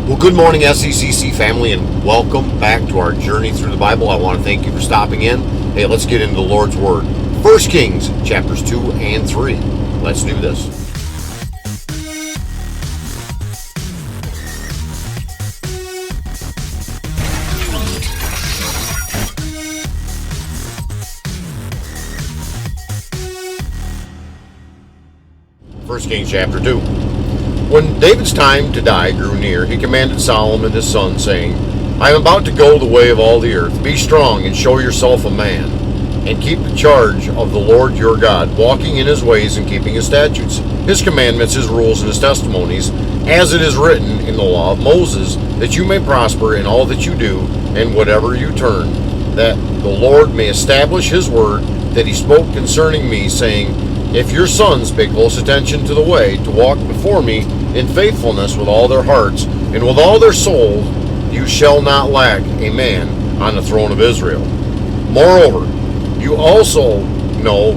Well, good morning, SECC family, and welcome back to our journey through the Bible. I want to thank you for stopping in. Hey, let's get into the Lord's Word. 1 Kings, chapters 2 and 3. Let's do this. First Kings chapter 2. When David's time to die drew near, he commanded Solomon his son, saying, I am about to go the way of all the earth. Be strong and show yourself a man, and keep the charge of the Lord your God, walking in his ways and keeping his statutes, his commandments, his rules, and his testimonies, as it is written in the law of Moses, that you may prosper in all that you do and whatever you turn, that the Lord may establish his word that he spoke concerning me, saying, If your sons pay close attention to the way, to walk before me in faithfulness with all their hearts and with all their souls, you shall not lack a man on the throne of Israel. Moreover, you also know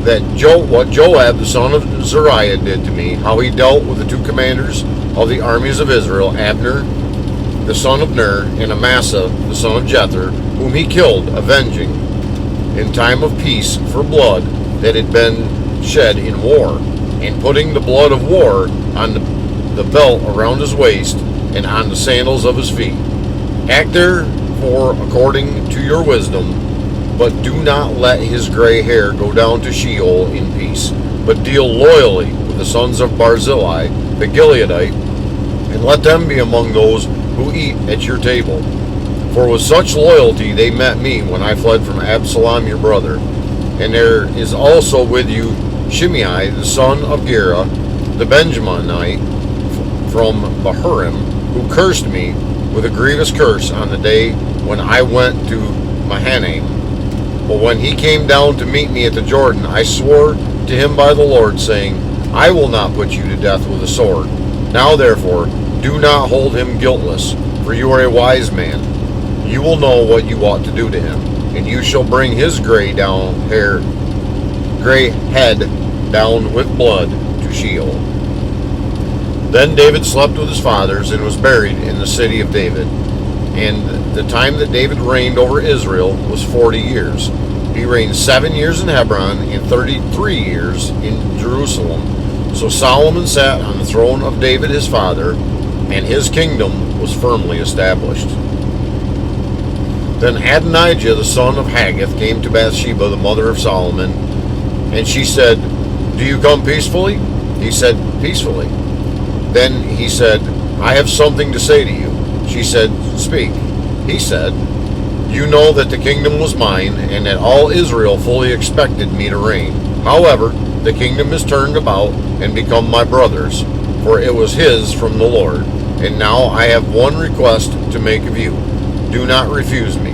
that what Joab the son of Zeruiah did to me, how he dealt with the two commanders of the armies of Israel, Abner the son of Ner, and Amasa the son of Jether, whom he killed, avenging in time of peace for blood that had been shed in war, and putting the blood of war on the belt around his waist and on the sandals of his feet. Act therefore according to your wisdom, but do not let his gray hair go down to Sheol in peace, but deal loyally with the sons of Barzillai the Gileadite, and let them be among those who eat at your table. For with such loyalty they met me when I fled from Absalom your brother. And there is also with you Shimei the son of Gera, the Benjaminite from Bahurim, who cursed me with a grievous curse on the day when I went to Mahanaim. But when he came down to meet me at the Jordan, I swore to him by the Lord, saying, I will not put you to death with a sword. Now therefore, do not hold him guiltless, for you are a wise man. You will know what you ought to do to him, and you shall bring his gray head down with blood to Sheol. Then David slept with his fathers and was buried in the city of David. And the time that David reigned over Israel was 40 years. He reigned 7 years in Hebron and 33 years in Jerusalem. So Solomon sat on the throne of David his father, and his kingdom was firmly established. Then Adonijah the son of Haggith came to Bathsheba the mother of Solomon, and she said, Do you come peacefully? He said, Peacefully. Then he said, I have something to say to you. She said, Speak. He said, You know that the kingdom was mine, and that all Israel fully expected me to reign. However, the kingdom has turned about and become my brother's, for it was his from the Lord. And now I have one request to make of you. Do not refuse me.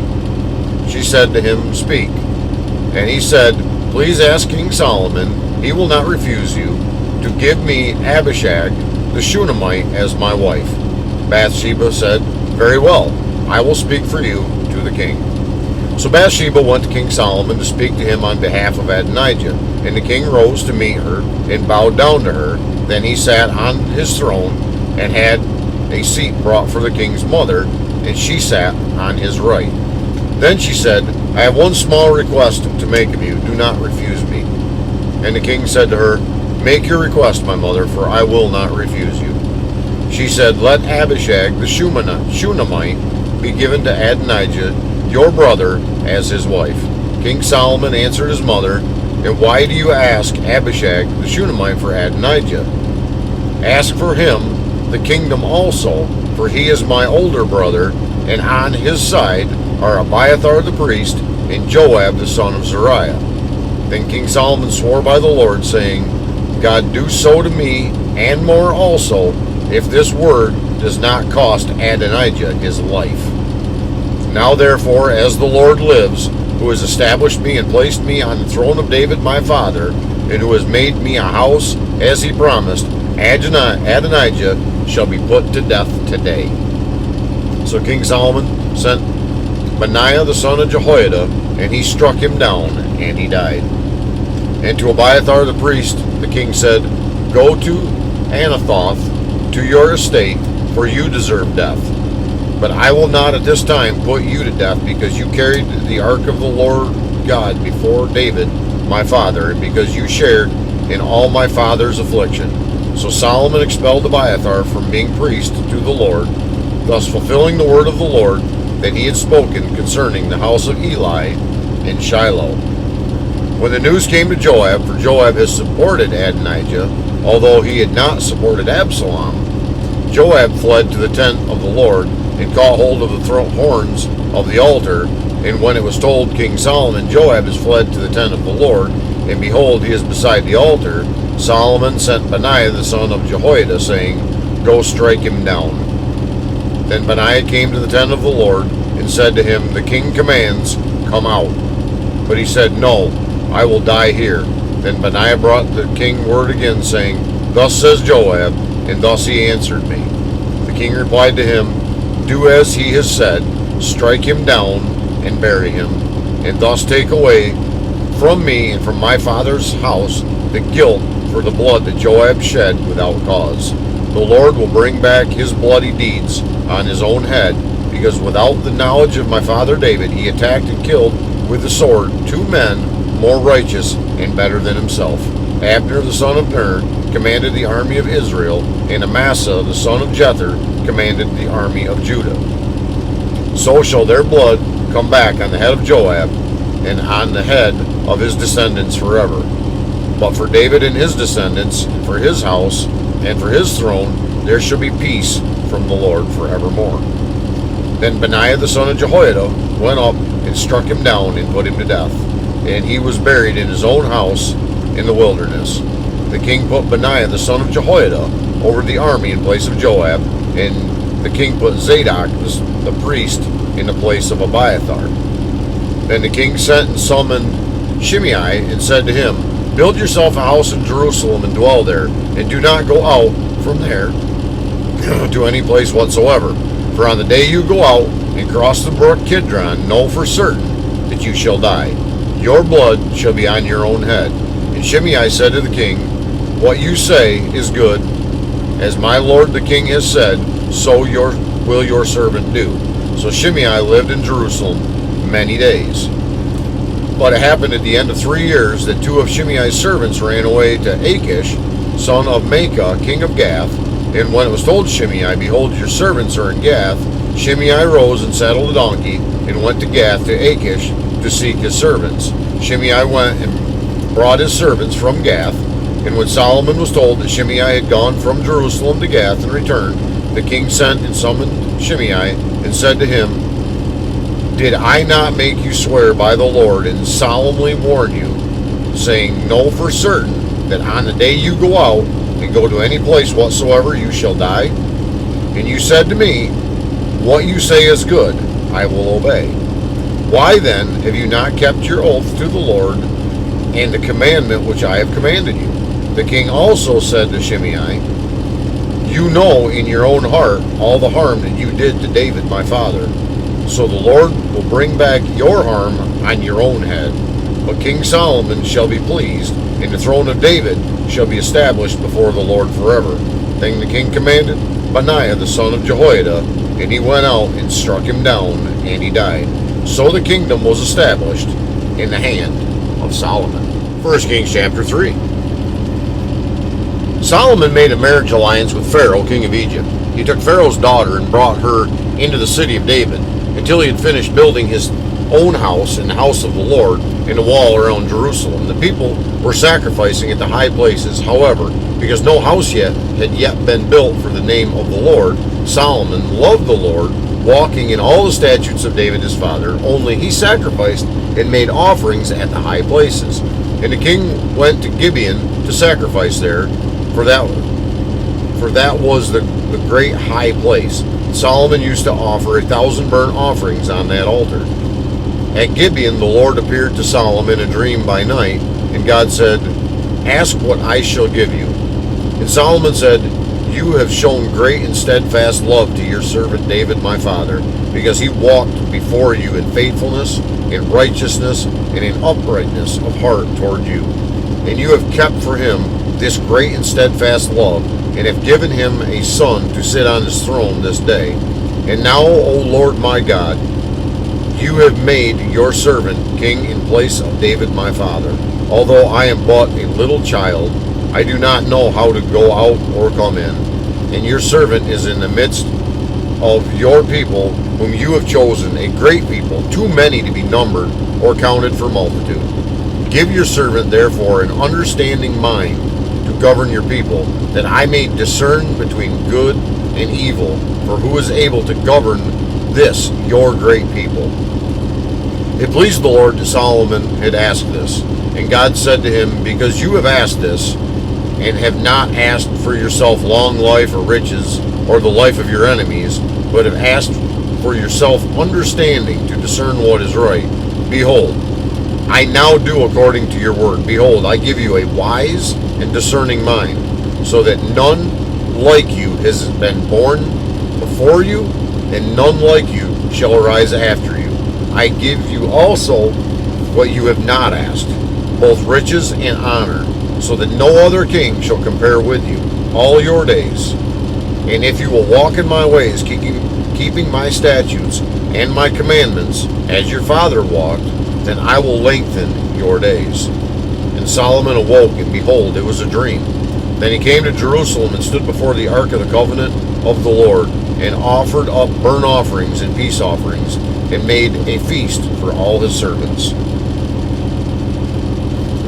She said to him, Speak. And he said, Please ask King Solomon, he will not refuse you, to give me Abishag the Shunammite as my wife. Bathsheba said, Very well, I will speak for you to the king. So Bathsheba went to King Solomon to speak to him on behalf of Adonijah. And the king rose to meet her and bowed down to her. Then he sat on his throne and had a seat brought for the king's mother, and she sat on his right. Then she said, I have one small request to make of you. Do not refuse me. And the king said to her, Make your request, my mother, for I will not refuse you. She said, Let Abishag the Shunammite be given to Adonijah, your brother, as his wife. King Solomon answered his mother, And why do you ask Abishag the Shunammite for Adonijah? Ask for him the kingdom also, for he is my older brother, and on his side are Abiathar the priest and Joab the son of Zeruiah. Then King Solomon swore by the Lord, saying, God do so to me, and more also, if this word does not cost Adonijah his life. Now therefore, as the Lord lives, who has established me and placed me on the throne of David my father, and who has made me a house as he promised, Adonijah shall be put to death today. So King Solomon sent Benaiah the son of Jehoiada, and he struck him down, and he died. And to Abiathar the priest the king said, Go to Anathoth to your estate, for you deserve death. But I will not at this time put you to death, because you carried the ark of the Lord God before David my father, and because you shared in all my father's affliction. So Solomon expelled Abiathar from being priest to the Lord, thus fulfilling the word of the Lord that he had spoken concerning the house of Eli in Shiloh. When the news came to Joab, for Joab has supported Adonijah, although he had not supported Absalom, Joab fled to the tent of the Lord and caught hold of the horns of the altar. And when it was told King Solomon, Joab has fled to the tent of the Lord, and behold, he is beside the altar, Solomon sent Benaiah the son of Jehoiada, saying, Go strike him down. Then Benaiah came to the tent of the Lord, and said to him, The king commands, come out. But he said, No, I will die here. Then Benaiah brought the king word again, saying, Thus says Joab, and thus he answered me. The king replied to him, Do as he has said, strike him down and bury him, and thus take away from me and from my father's house the guilt for the blood that Joab shed without cause. The Lord will bring back his bloody deeds on his own head, because without the knowledge of my father David he attacked and killed with the sword 2 men more righteous and better than himself. Abner the son of Ner commanded the army of Israel, and Amasa the son of Jether commanded the army of Judah. So shall their blood come back on the head of Joab and on the head of his descendants forever. But for David and his descendants, for his house, and for his throne, there shall be peace from the Lord forevermore. Then Benaiah the son of Jehoiada went up and struck him down and put him to death, and he was buried in his own house in the wilderness. The king put Benaiah the son of Jehoiada over the army in place of Joab, and the king put Zadok the priest in the place of Abiathar. Then the king sent and summoned Shimei and said to him, Build yourself a house in Jerusalem and dwell there, and do not go out from there to any place whatsoever. For on the day you go out and cross the brook Kidron, know for certain that you shall die. Your blood shall be on your own head. And Shimei said to the king, What you say is good. As my lord the king has said, so will your servant do. So Shimei lived in Jerusalem many days. But it happened at the end of 3 years that 2 of Shimei's servants ran away to Achish, son of Maacah, king of Gath. And when it was told Shimei, Behold, your servants are in Gath, Shimei rose and saddled a donkey and went to Gath to Achish to seek his servants. Shimei went and brought his servants from Gath. And when Solomon was told that Shimei had gone from Jerusalem to Gath and returned, the king sent and summoned Shimei and said to him, Did I not make you swear by the Lord and solemnly warn you, saying, Know for certain that on the day you go out and go to any place whatsoever you shall die? And you said to me, What you say is good, I will obey. Why then have you not kept your oath to the Lord and the commandment which I have commanded you? The king also said to Shimei, You know in your own heart all the harm that you did to David my father. So the Lord will bring back your harm on your own head. But King Solomon shall be pleased, and the throne of David shall be established before the Lord forever. Then the king commanded Benaiah the son of Jehoiada, and he went out and struck him down, and he died. So the kingdom was established in the hand of Solomon. 1 Kings chapter 3. Solomon made a marriage alliance with Pharaoh, king of Egypt. He took Pharaoh's daughter and brought her into the city of David, until he had finished building his own house and the house of the Lord and the wall around Jerusalem. The people were sacrificing at the high places. However, because no house had yet been built for the name of the Lord, Solomon loved the Lord, walking in all the statutes of David his father. Only he sacrificed and made offerings at the high places. And the king went to Gibeon to sacrifice there, for that was the great high place. Solomon used to offer 1,000 burnt offerings on that altar. At Gibeon the Lord appeared to Solomon in a dream by night, and God said, Ask what I shall give you. And Solomon said, You have shown great and steadfast love to your servant David my father, because he walked before you in faithfulness, in righteousness, and in uprightness of heart toward you. And you have kept for him this great and steadfast love, and have given him a son to sit on his throne this day. And now, O Lord my God, you have made your servant king in place of David my father. Although I am but a little child, I do not know how to go out or come in. And your servant is in the midst of your people, whom you have chosen, a great people, too many to be numbered or counted for multitude. Give your servant, therefore, an understanding mind to govern your people, that I may discern between good and evil, for who is able to govern this, your great people? It pleased the Lord that Solomon had asked this. And God said to him, because you have asked this, and have not asked for yourself long life or riches, or the life of your enemies, but have asked for yourself understanding to discern what is right, behold, I now do according to your word. Behold, I give you a wise and discerning mind, so that none like you has been born before you, and none like you shall arise after you. I give you also what you have not asked, both riches and honor, so that no other king shall compare with you all your days. And if you will walk in my ways, keeping my statutes and my commandments, as your father walked, then I will lengthen your days. And Solomon awoke, and behold, it was a dream. Then he came to Jerusalem and stood before the ark of the covenant of the Lord, and offered up burnt offerings and peace offerings, and made a feast for all his servants.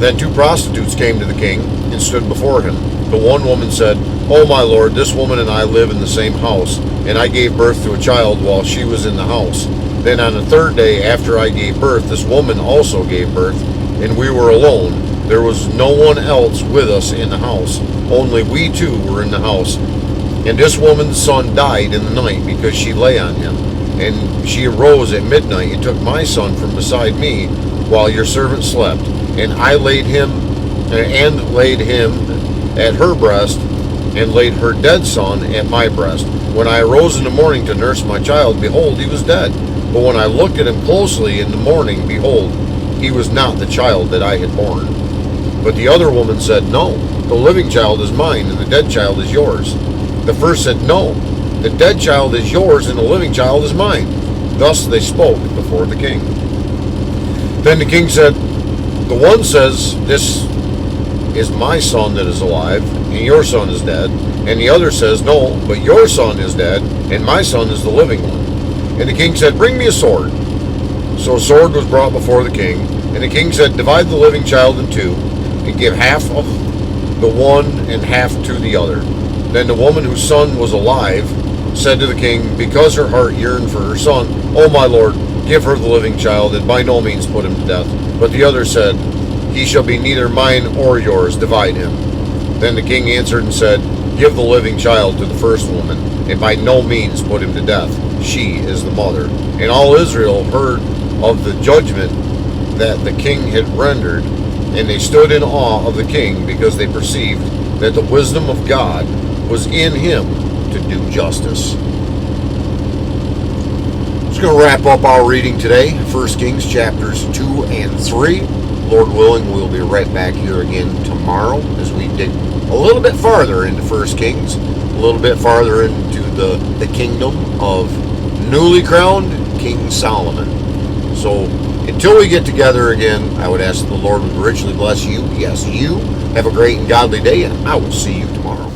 Then 2 prostitutes came to the king and stood before him. The one woman said, O my lord, this woman and I live in the same house, and I gave birth to a child while she was in the house. Then on the 3rd day after I gave birth, this woman also gave birth, and we were alone. There was no one else with us in the house. Only we two were in the house. And this woman's son died in the night because she lay on him. And she arose at midnight and took my son from beside me while your servant slept. And I laid him at her breast, and laid her dead son at my breast. When I arose in the morning to nurse my child, behold, he was dead. But when I looked at him closely in the morning, behold, he was not the child that I had born. But the other woman said, No, the living child is mine, and the dead child is yours. The first said, No, the dead child is yours, and the living child is mine. Thus they spoke before the king. Then the king said, The one says, This is my son that is alive, and your son is dead. And the other says, No, but your son is dead, and my son is the living one. And the king said, Bring me a sword. So a sword was brought before the king. And the king said, Divide the living child in two, and give half of the one and half to the other. Then the woman whose son was alive said to the king, because her heart yearned for her son, O my lord, give her the living child, and by no means put him to death. But the other said, He shall be neither mine or yours, divide him. Then the king answered and said, Give the living child to the first woman, and by no means put him to death. She is the mother. And all Israel heard of the judgment that the king had rendered, and they stood in awe of the king, because they perceived that the wisdom of God was in him to do justice. Just going to wrap up our reading today, 1 Kings chapters 2 and 3. Lord willing, we'll be right back here again tomorrow as we dig a little bit farther into 1 Kings, a little bit farther into the kingdom of newly crowned King Solomon. So until we get together again, I would ask that the Lord would richly bless you. Yes, you. Have a great and godly day, and I will see you tomorrow.